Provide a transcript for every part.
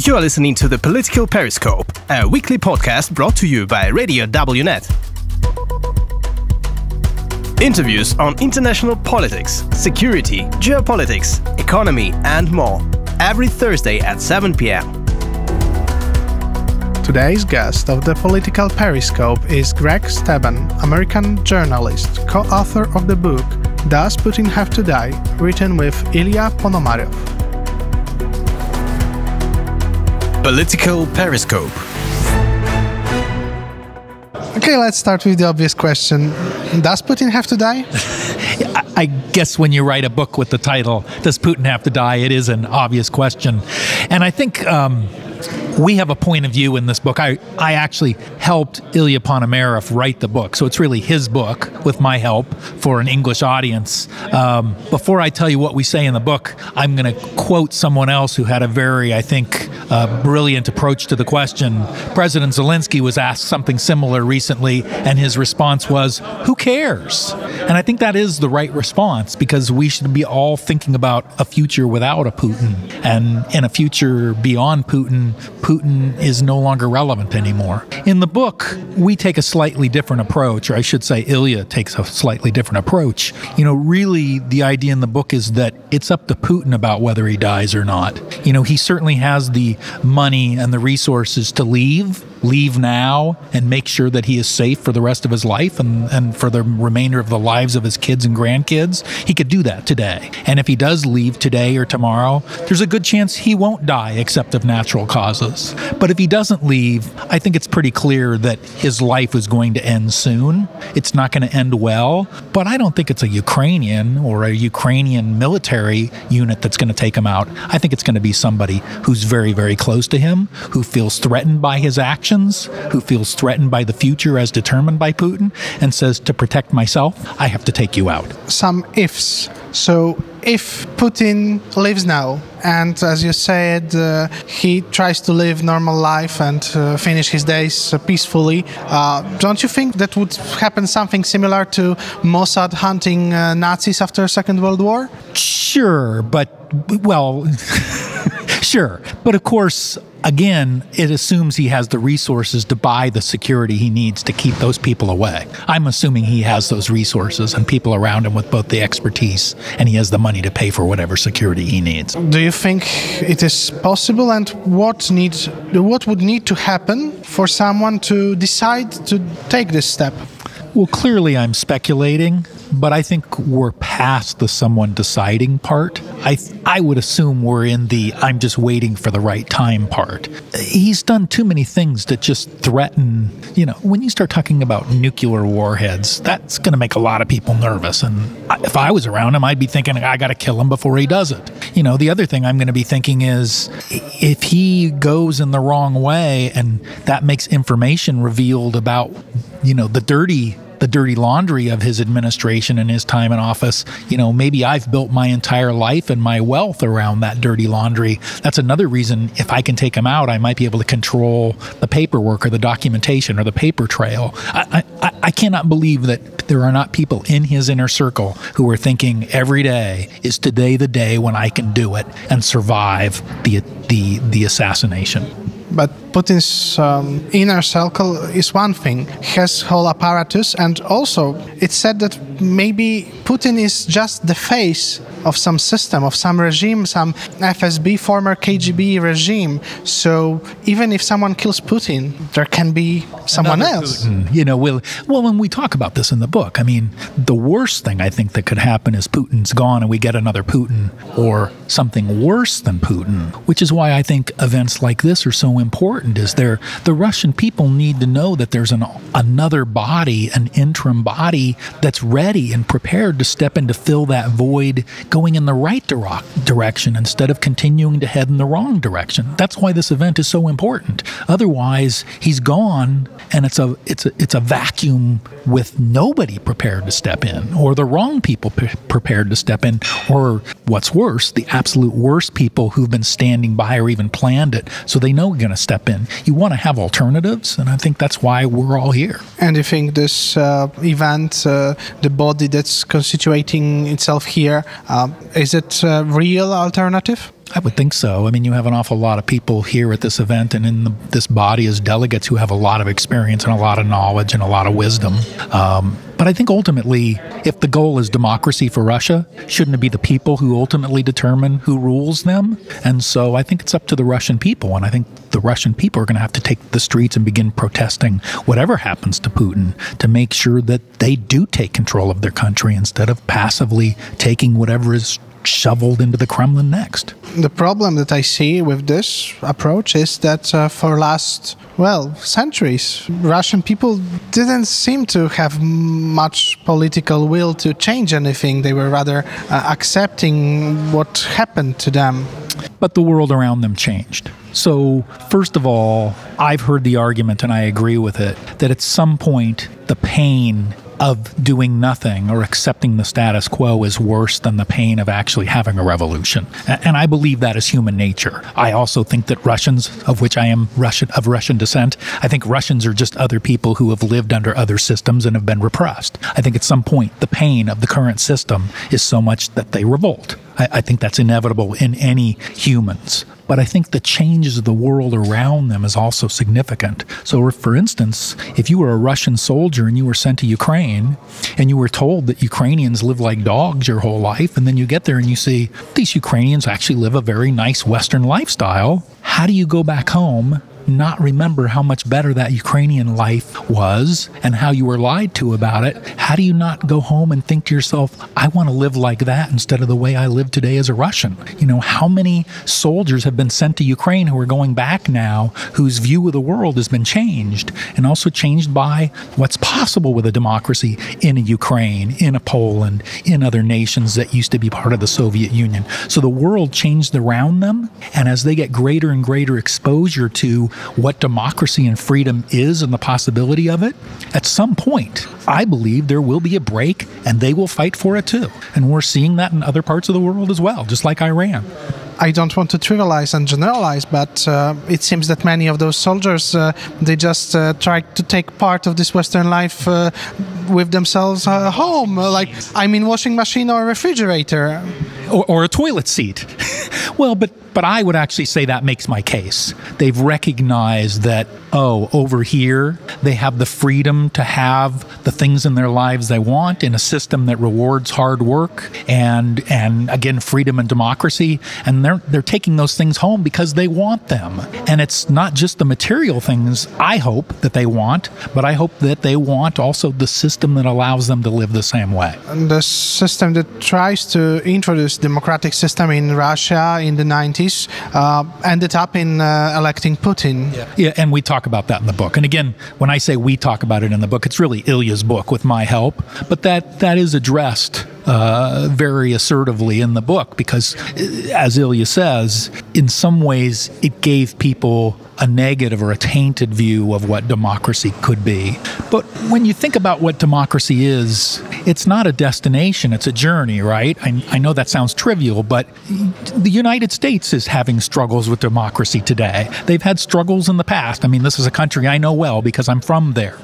You are listening to the Political Periscope, a weekly podcast brought to you by Radio WNET. Interviews on international politics, security, geopolitics, economy, and more. Every Thursday at 7 p.m. Today's guest of the Political Periscope is Gregg Stebben, American journalist, co-author of the book Does Putin Have to Die?, written with Ilya Ponomarev. Political Periscope. Okay, let's start with the obvious question. Does Putin have to die? I guess when you write a book with the title, Does Putin Have to Die?, it is an obvious question. And I think we have a point of view in this book. I actually helped Ilya Ponomarev write the book, so it's really his book with my help for an English audience. Before I tell you what we say in the book, I'm going to quote someone else who had a very, I think, brilliant approach to the question. President Zelensky was asked something similar recently, and his response was, "Who cares?" And I think that is the right response, because we should be all thinking about a future without a Putin. And in a future beyond Putin, Putin is no longer relevant anymore. In the book, we take a slightly different approach, or I should say Ilya takes a slightly different approach. You know, really the idea in the book is that it's up to Putin about whether he dies or not. You know, he certainly has the money and the resources to leave now and make sure that he is safe for the rest of his life and for the remainder of the lives of his kids and grandkids. He could do that today. And if he does leave today or tomorrow, there's a good chance he won't die except of natural causes. But if he doesn't leave, I think it's pretty clear that his life is going to end soon. It's not going to end well. But I don't think it's a Ukrainian or a Ukrainian military unit that's going to take him out. I think it's going to be somebody who's very, very close to him, who feels threatened by his actions, who feels threatened by the future as determined by Putin, and says, to protect myself, I have to take you out. Some ifs. So if Putin lives now, and as you said, he tries to live normal life and finish his days peacefully, don't you think that would happen something similar to Mossad hunting Nazis after the Second World War? Sure, but, well... Sure. But of course, again, it assumes he has the resources to buy the security he needs to keep those people away. I'm assuming he has those resources and people around him with both the expertise, and he has the money to pay for whatever security he needs. Do you think it is possible, and what would need to happen for someone to decide to take this step? Well, clearly I'm speculating, but I think we're past the someone deciding part. I would assume we're in the I'm just waiting for the right time part. He's done too many things that just threaten, you know, when you start talking about nuclear warheads, that's going to make a lot of people nervous. And if I was around him, I'd be thinking, I got to kill him before he does it. You know, the other thing I'm going to be thinking is if he goes in the wrong way and that makes information revealed about, you know, the dirty laundry of his administration and his time in office, you know, maybe I've built my entire life and my wealth around that dirty laundry. That's another reason, if I can take him out, I might be able to control the paperwork or the documentation or the paper trail. I cannot believe that there are not people in his inner circle who are thinking every day, is today the day when I can do it and survive the assassination. But Putin's inner circle is one thing. He has whole apparatus, and also it's said that maybe Putin is just the face of some system, of some regime, some FSB, former KGB regime. So even if someone kills Putin, there can be someone else. Putin, you know, well, when we talk about this in the book, I mean, the worst thing I think that could happen is Putin's gone and we get another Putin or something worse than Putin, which is why I think events like this are so important. Is the Russian people need to know that there's another body, an interim body that's ready and prepared to step in to fill that void, going in the right direction instead of continuing to head in the wrong direction. That's why this event is so important. Otherwise, he's gone, and it's a vacuum with nobody prepared to step in, or the wrong people prepared to step in, or what's worse, the absolute worst people who've been standing by or even planned it, so they know we're going to step in. You want to have alternatives, and I think that's why we're all here. And you think this event, the body that's constituting itself here, is it a real alternative? I would think so. I mean, you have an awful lot of people here at this event and in this body as delegates who have a lot of experience and a lot of knowledge and a lot of wisdom. But I think ultimately, if the goal is democracy for Russia, shouldn't it be the people who ultimately determine who rules them? And so I think it's up to the Russian people. And I think the Russian people are going to have to take the streets and begin protesting whatever happens to Putin to make sure that they do take control of their country instead of passively taking whatever is shoveled into the Kremlin next. The problem that I see with this approach is that for last, centuries, Russian people didn't seem to have much political will to change anything. They were rather accepting what happened to them. But the world around them changed. So, first of all, I've heard the argument, and I agree with it, that at some point the pain of doing nothing or accepting the status quo is worse than the pain of actually having a revolution. And I believe that is human nature. I also think that Russians, of which I am of Russian descent, I think Russians are just other people who have lived under other systems and have been repressed. I think at some point the pain of the current system is so much that they revolt. I think that's inevitable in any humans. But I think the changes of the world around them is also significant. So, for instance, if you were a Russian soldier and you were sent to Ukraine and you were told that Ukrainians live like dogs your whole life, and then you get there and you see these Ukrainians actually live a very nice Western lifestyle, how do you go back home not remember how much better that Ukrainian life was and how you were lied to about it? How do you not go home and think to yourself, I want to live like that instead of the way I live today as a Russian? You know, how many soldiers have been sent to Ukraine who are going back now, whose view of the world has been changed, and also changed by what's possible with a democracy in a Ukraine, in a Poland, in other nations that used to be part of the Soviet Union. So the world changed around them, and as they get greater and greater exposure to what democracy and freedom is and the possibility of it, at some point, I believe there will be a break and they will fight for it too. And we're seeing that in other parts of the world as well, just like Iran. I don't want to trivialize and generalize, but it seems that many of those soldiers, they just tried to take part of this Western life with themselves home, like, washing machine or refrigerator. Or a toilet seat. Well, but I would actually say that makes my case. They've recognized that, over here, they have the freedom to have the things in their lives they want in a system that rewards hard work and again, freedom and democracy. And they're taking those things home because they want them. And it's not just the material things I hope that they want, but I hope that they want also the system that allows them to live the same way. And the system that tries to introduce democratic system in Russia in the 90s ended up in electing Putin. Yeah, and we talk about that in the book. And again, when I say we talk about it in the book, it's really Ilya's book with my help. But that is addressed very assertively in the book because, as Ilya says, in some ways it gave people a negative or a tainted view of what democracy could be. But when you think about what democracy is, it's not a destination, it's a journey, right? I know that sounds trivial, but the United States is having struggles with democracy today. They've had struggles in the past. This is a country I know well because I'm from there.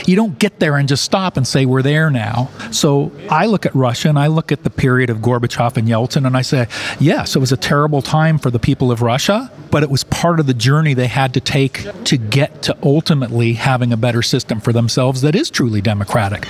You don't get there and just stop and say we're there now. So I look at Russia and I look at the period of Gorbachev and Yeltsin and I say, yes, it was a terrible time for the people of Russia, but it was part of the journey they had to take to get to ultimately having a better system for themselves that is truly democratic.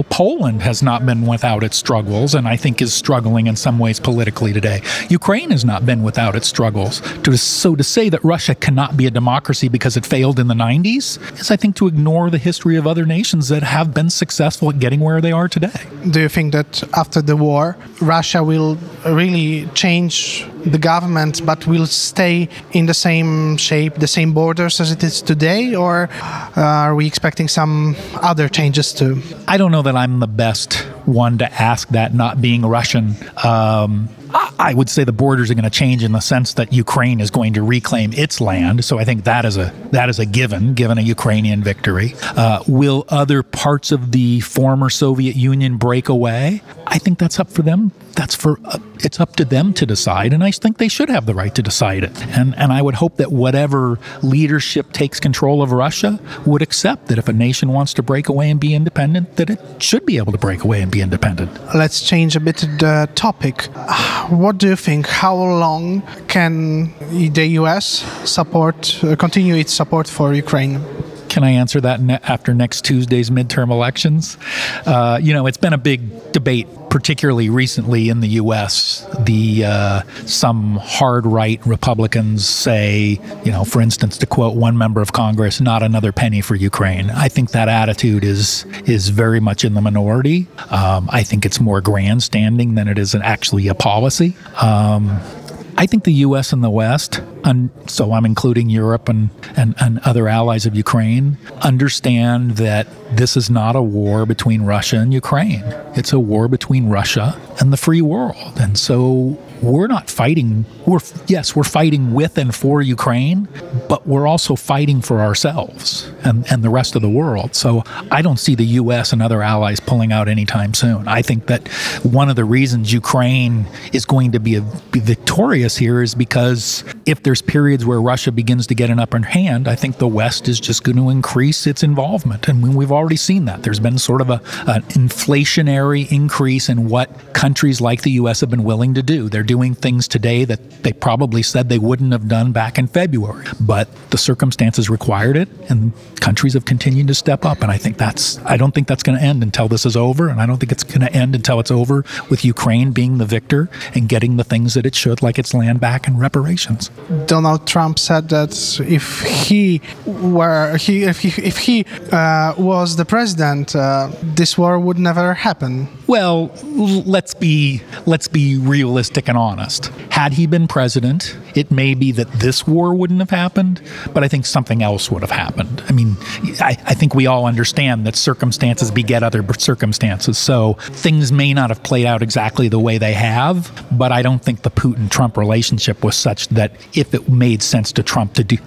Poland has not been without its struggles and I think is struggling in some ways politically today. Ukraine has not been without its struggles. So to say that Russia cannot be a democracy because it failed in the 90s is, I think, to ignore the history of other nations that have been successful at getting where they are today. Do you think that after the war, Russia will really change the government but will stay in the same shape, the same borders as it is today, or are we expecting some other changes too? I don't know that I'm the best one to ask that, not being Russian. I would say the borders are going to change in the sense that Ukraine is going to reclaim its land. So I think that is a given a Ukrainian victory. Will other parts of the former Soviet Union break away? I think that's up for them it's up to them to decide, and I think they should have the right to decide it. And I would hope that whatever leadership takes control of Russia would accept that if a nation wants to break away and be independent, that it should be able to break away and be independent. Let's change a bit the topic. What do you think? How long can the US continue its support for Ukraine? Can I answer that after next Tuesday's midterm elections? It's been a big debate, particularly recently in the U.S. Some hard right Republicans say, for instance, to quote one member of Congress, "Not another penny for Ukraine." I think that attitude is very much in the minority. I think it's more grandstanding than it is actually a policy. I think the U.S. and the West, so I'm including Europe and other allies of Ukraine, understand that this is not a war between Russia and Ukraine. It's a war between Russia and the free world. And so we're not fighting. We're fighting with and for Ukraine, but we're also fighting for ourselves and the rest of the world. So I don't see the U.S. and other allies pulling out anytime soon. I think that one of the reasons Ukraine is going to be victorious here is because if there's periods where Russia begins to get an upper hand, I think the West is just going to increase its involvement. And we've already seen that. There's been sort of an inflationary increase in what countries like the U.S. have been willing to do. They're doing things today that they probably said they wouldn't have done back in February. But the circumstances required it, and countries have continued to step up. And I don't think that's going to end until this is over, and I don't think it's going to end until it's over with Ukraine being the victor and getting the things that it should, like its land back and reparations. Donald Trump said that if he was the president, this war would never happen. Well, let's be realistic and honest. Had he been president, it may be that this war wouldn't have happened, but I think something else would have happened. I mean, I think we all understand that circumstances beget other circumstances, so things may not have played out exactly the way they have, but I don't think the Putin-Trump relationship was such that if it made sense to Trump to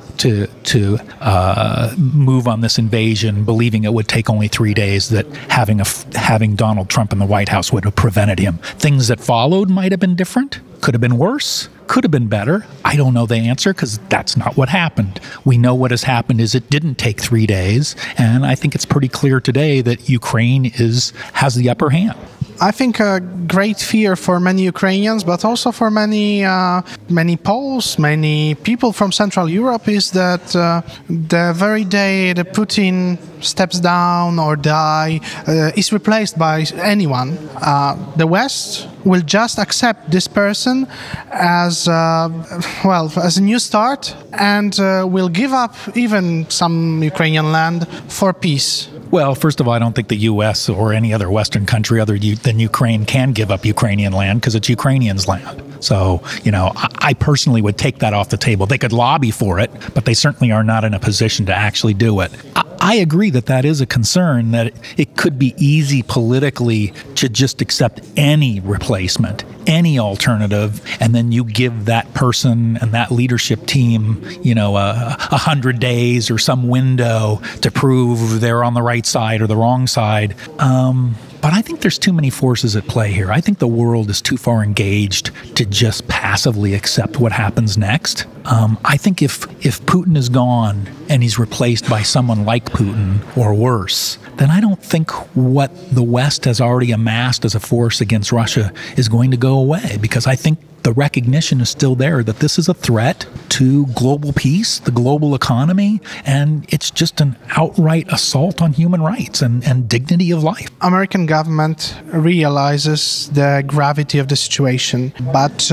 move on this invasion, believing it would take only 3 days, that having Donald Trump in the White House would have prevented him. Things that followed might have been different, could have been worse, could have been better. I don't know the answer because that's not what happened. We know what has happened is it didn't take 3 days, and I think it's pretty clear today that Ukraine has the upper hand. I think a great fear for many Ukrainians, but also for many Poles, many people from Central Europe, is that the very day that Putin steps down or is replaced by anyone, the West will just accept this person as a new start, and will give up even some Ukrainian land for peace. Well, first of all, I don't think the U.S. or any other Western country other than Ukraine can give up Ukrainian land because it's Ukrainians' land. So, I personally would take that off the table. They could lobby for it, but they certainly are not in a position to actually do it. I agree that is a concern, that it could be easy politically to just accept any replacement, any alternative, and then you give that person and that leadership team, 100 days or some window to prove they're on the right side or the wrong side. But I think there's too many forces at play here. I think the world is too far engaged to just passively accept what happens next. I think if Putin is gone and he's replaced by someone like Putin or worse, then I don't think what the West has already amassed as a force against Russia is going to go away, because I think the recognition is still there that this is a threat to global peace, the global economy, and it's just an outright assault on human rights and dignity of life. American government realizes the gravity of the situation, but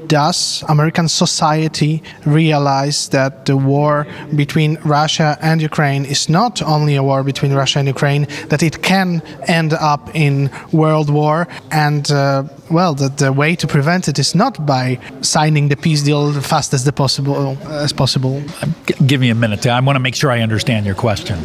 does American society realize that the war between Russia and Ukraine is not only a war between Russia and Ukraine, that it can end up in world war, and that the way to prevent it is not by signing the peace deal as fast as possible. Give me a minute. I want to make sure I understand your question,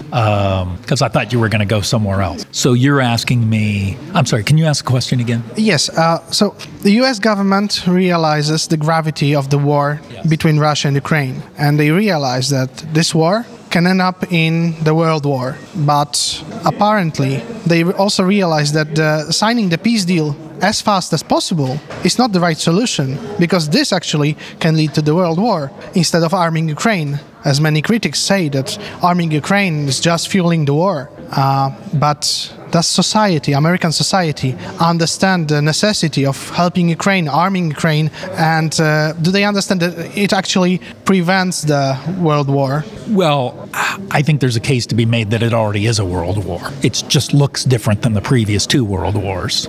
because I thought you were going to go somewhere else. So you're asking me, I'm sorry, can you ask the question again? Yes. So the U.S. government realizes the gravity of the war between Russia and Ukraine, and they realize that this war can end up in the world war. But apparently, they also realize that signing the peace deal as fast as possible is not the right solution, because this actually can lead to the world war instead of arming Ukraine. As many critics say that arming Ukraine is just fueling the war. But does society, American society, understand the necessity of helping Ukraine, arming Ukraine, and do they understand that it actually prevents the world war? Well, I think there's a case to be made that it already is a world war. It just looks different than the previous two world wars.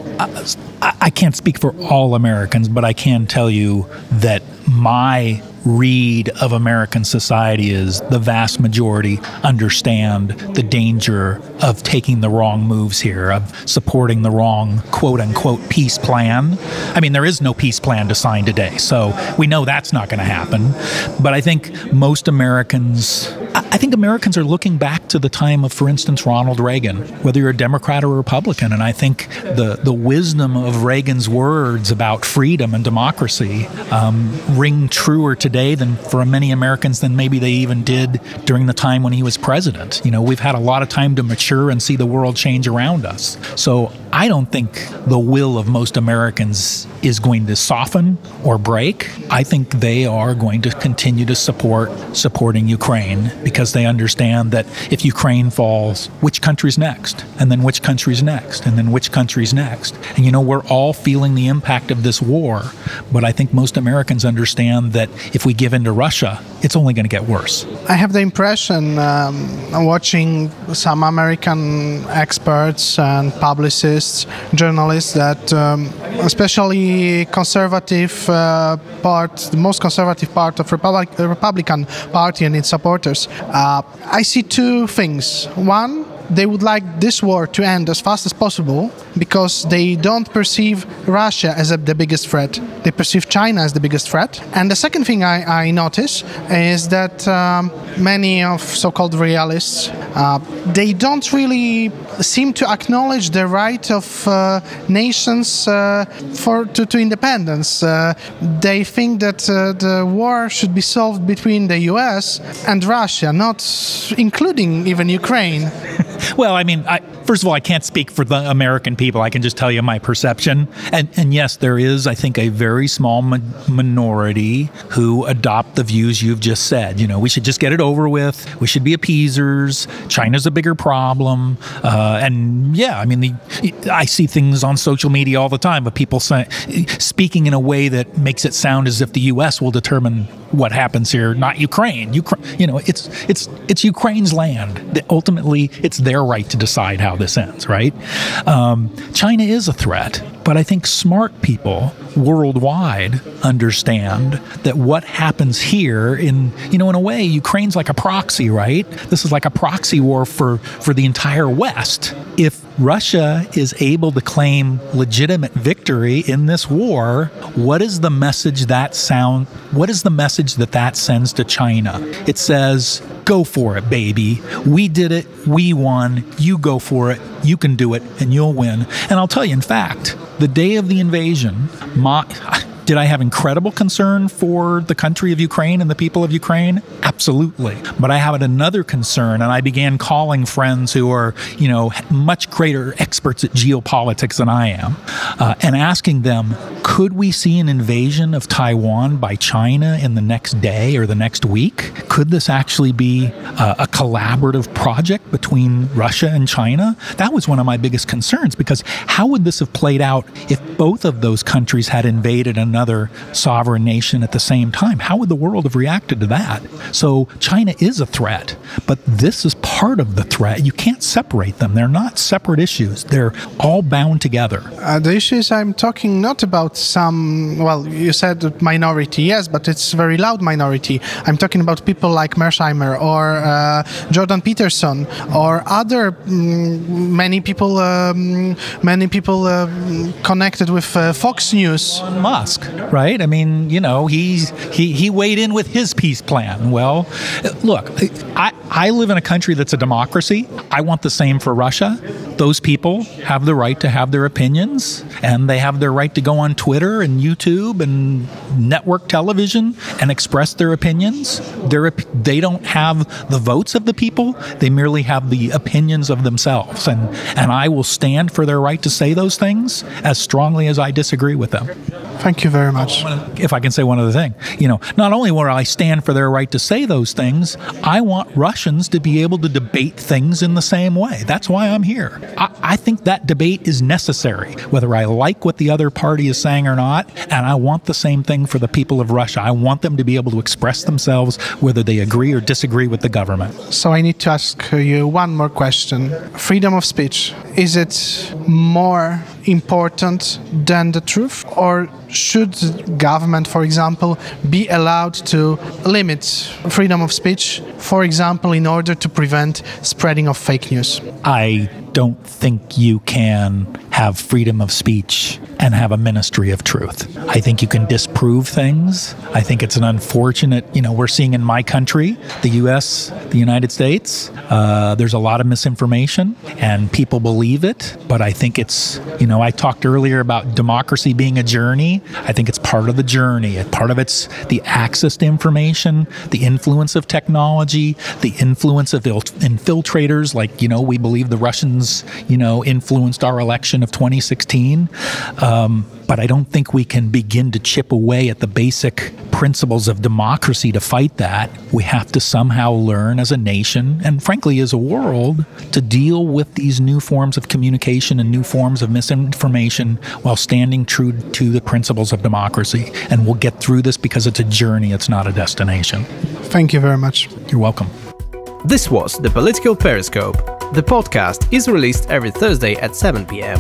I can't speak for all Americans, but I can tell you that my read of American society is the vast majority understand the danger of taking the wrong moves here, of supporting the wrong quote-unquote peace plan. I mean, there is no peace plan to sign today, so we know that's not going to happen. But I think most Americans are looking back to the time of, for instance, Ronald Reagan, whether you're a Democrat or a Republican, and I think the wisdom of Reagan's words about freedom and democracy ring truer today than for many Americans than maybe they even did during the time when he was president. You know, we've had a lot of time to mature and see the world change around us. So I don't think the will of most Americans is going to soften or break. I think they are going to continue to supporting Ukraine, because they understand that if Ukraine falls, which country's next? And then which country's next? And then which country's next? And you know, we're all feeling the impact of this war, but I think most Americans understand that if we give in to Russia, it's only going to get worse. I have the impression, watching some American experts and publicists, journalists, that especially conservative the most conservative part of the Republican Party and its supporters, I see two things. One, they would like this war to end as fast as possible because they don't perceive Russia as the biggest threat. They perceive China as the biggest threat. And the second thing I notice is that many of so-called realists, they don't really seem to acknowledge the right of nations to independence. They think that the war should be solved between the US and Russia, not including even Ukraine. Well, I mean, first of all, I can't speak for the American people. I can just tell you my perception. And yes, there is, I think, a very small minority who adopt the views you've just said. You know, we should just get it over with. We should be appeasers. China's a bigger problem. And yeah, I mean, I see things on social media all the time of people speaking in a way that makes it sound as if the U.S. will determine what happens here, not Ukraine. You know, it's Ukraine's land. Ultimately, it's their right to decide how this ends, right? China is a threat, but I think smart people worldwide understand that what happens here in a way, Ukraine's like a proxy, right? This is like a proxy war for the entire West. If Russia is able to claim legitimate victory in this war, what is the message that sends to China? It says, go for it, baby. We did it. We won. You go for it. You can do it, and you'll win. And I'll tell you, in fact, the day of the invasion, did I have incredible concern for the country of Ukraine and the people of Ukraine? Absolutely. But I had another concern, and I began calling friends who are, much greater experts at geopolitics than I am, and asking them, could we see an invasion of Taiwan by China in the next day or the next week? Could this actually be a collaborative project between Russia and China? That was one of my biggest concerns, because how would this have played out if both of those countries had invaded another sovereign nation at the same time? How would the world have reacted to that? So China is a threat, but this is part of the threat. You can't separate them. They're not separate issues. They're all bound together. The issue is, I'm talking not about you said minority, yes, but it's a very loud minority. I'm talking about people like Mersheimer or Jordan Peterson or other many people connected with Fox News. Musk, right? I mean, he weighed in with his peace plan. Well, look, I live in a country that's a democracy. I want the same for Russia. those people have the right to have their opinions, and they have their right to go on Twitter and YouTube and network television and express their opinions. They don't have the votes of the people. They merely have the opinions of themselves. And I will stand for their right to say those things as strongly as I disagree with them. Thank you very much. If I can say one other thing, not only will I stand for their right to say those things, I want Russians to be able to debate things in the same way. That's why I'm here. I think that debate is necessary, whether I like what the other party is saying or not, and I want the same thing for the people of Russia. I want them to be able to express themselves whether they agree or disagree with the government. So I need to ask you one more question. Freedom of speech, is it more important than the truth, or should government, for example, be allowed to limit freedom of speech, for example, in order to prevent spreading of fake news? I don't think you can have freedom of speech and have a ministry of truth. I think you can disprove things. I think it's an unfortunate, we're seeing in my country, the U.S., the United States, there's a lot of misinformation and people believe it. But I think it's, I talked earlier about democracy being a journey. I think it's part of the journey. Part of it's the access to information, the influence of technology, the influence of infiltrators. Like, we believe the Russians, influenced our election of 2016. But I don't think we can begin to chip away at the basic principles of democracy to fight that. We have to somehow learn as a nation, and frankly as a world, to deal with these new forms of communication and new forms of misinformation while standing true to the principles of democracy. And we'll get through this because it's a journey, it's not a destination. Thank you very much. You're welcome. This was The Political Periscope. The podcast is released every Thursday at 7 p.m.